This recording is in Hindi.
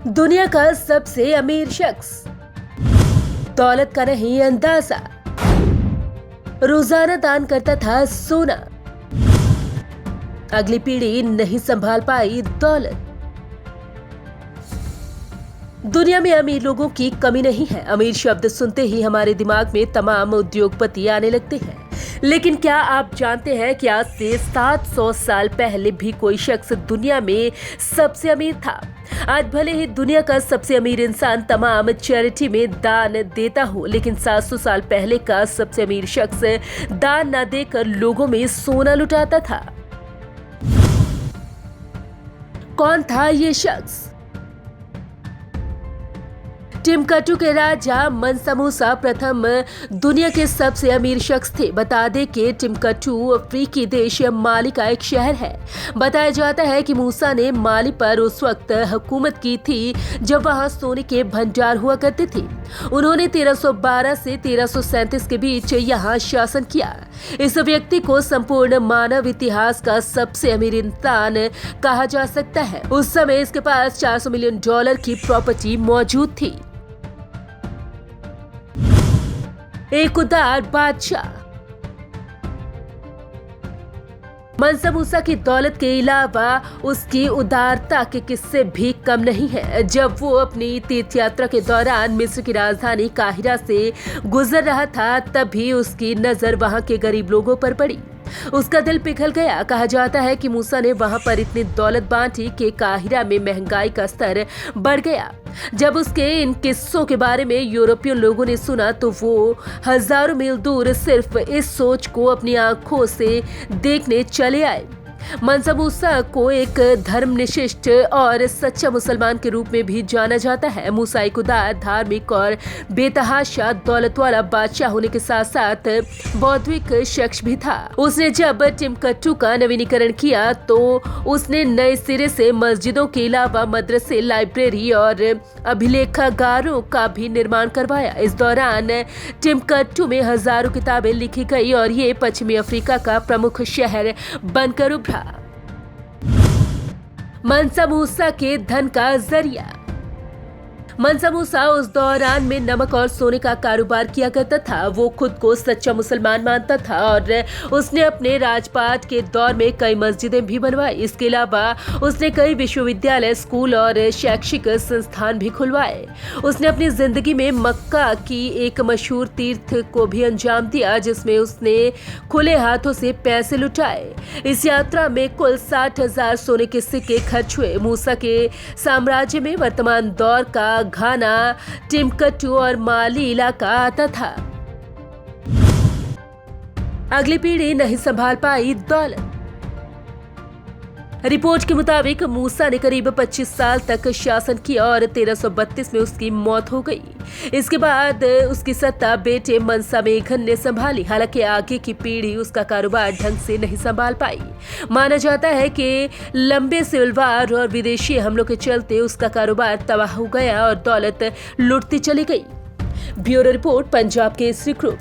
दुनिया का सबसे अमीर शख्स, दौलत का नहीं अंदाजा, रोजाना दान करता था सोना, अगली पीढ़ी नहीं संभाल पाई दौलत। दुनिया में अमीर लोगों की कमी नहीं है। अमीर शब्द सुनते ही हमारे दिमाग में तमाम उद्योगपति आने लगते हैं। लेकिन क्या आप जानते हैं कि आज से 700 साल पहले भी कोई शख्स दुनिया में सबसे अमीर था। आज भले ही दुनिया का सबसे अमीर इंसान तमाम चैरिटी में दान देता हो, लेकिन 700 साल पहले का सबसे अमीर शख्स दान न देकर लोगों में सोना लुटाता था। कौन था ये शख्स? टिम्बकटू के राजा मनसा मूसा प्रथम दुनिया के सबसे अमीर शख्स थे। बता दें कि टिम्बकटू अफ्रीकी देश माली का एक शहर है। बताया जाता है कि मूसा ने माली पर उस वक्त हुकूमत की थी जब वहां सोने के भंडार हुआ करते थे। उन्होंने 1312 से 1337 के बीच यहाँ शासन किया। इस व्यक्ति को संपूर्ण मानव इतिहास का सबसे अमीर इंसान कहा जा सकता है। उस समय इसके पास $400 मिलियन की प्रॉपर्टी मौजूद थी। एक उदार बादशाह। मनसा मूसा की दौलत के अलावा उसकी उदारता के किस्से भी कम नहीं है। जब वो अपनी तीर्थ यात्रा के दौरान मिस्र की राजधानी काहिरा से गुजर रहा था, तभी उसकी नजर वहां के गरीब लोगों पर पड़ी। उसका दिल पिघल गया। कहा जाता है कि मूसा ने वहां पर इतनी दौलत बांटी कि काहिरा में महंगाई का स्तर बढ़ गया। जब उसके इन किस्सों के बारे में यूरोपियन लोगों ने सुना तो वो हजारों मील दूर सिर्फ इस सोच को अपनी आंखों से देखने चले आए। मनसा मूसा को एक धर्मनिष्ठ और सच्चा मुसलमान के रूप में भी जाना जाता है। मूसा एक उदार, धार्मिक और बेतहाशा दौलत वाला बादशाह होने के साथ साथ बौद्धिक शख्स भी था। उसने जब टिम्बकटू का नवीनीकरण किया तो उसने नए सिरे से मस्जिदों के अलावा मदरसे, लाइब्रेरी और अभिलेखागारों का भी निर्माण करवाया। इस दौरान टिम्बकटू में हजारों किताबें लिखी गई और ये पश्चिमी अफ्रीका का प्रमुख शहर बनकर उभरा। मनसा मूसा के धन का जरिया। मनसा मूसा उस दौरान में नमक और सोने का कारोबार किया करता था। वो खुद को सच्चा मुसलमान मानता था और उसने अपने राजपाट के दौर में कई मस्जिदें भी बनवाई। इसके अलावा उसने कई विश्वविद्यालय, स्कूल और शैक्षिक संस्थान भी खुलवाए। उसने अपनी जिंदगी में मक्का की एक मशहूर तीर्थ को भी अंजाम दिया, जिसमें उसने खुले हाथों से पैसे लुटाए। इस यात्रा में कुल 60,000 सोने के सिक्के खर्च हुए। मूसा के साम्राज्य में वर्तमान दौर का घाना, टिम्बकटू और माली इलाका आता था। अगली पीढ़ी नहीं संभाल पाई दौलत। रिपोर्ट के मुताबिक मूसा ने करीब 25 साल तक शासन किया और 1332 में उसकी मौत हो गई। इसके बाद उसकी सत्ता बेटे मनसा मेघन ने संभाली। हालांकि आगे की पीढ़ी उसका कारोबार ढंग से नहीं संभाल पाई। माना जाता है कि लंबे सिविल वार और विदेशी हमलों के चलते उसका कारोबार तबाह हो गया और दौलत लुटती चली गई। Bureau report, Punjab Kesari group.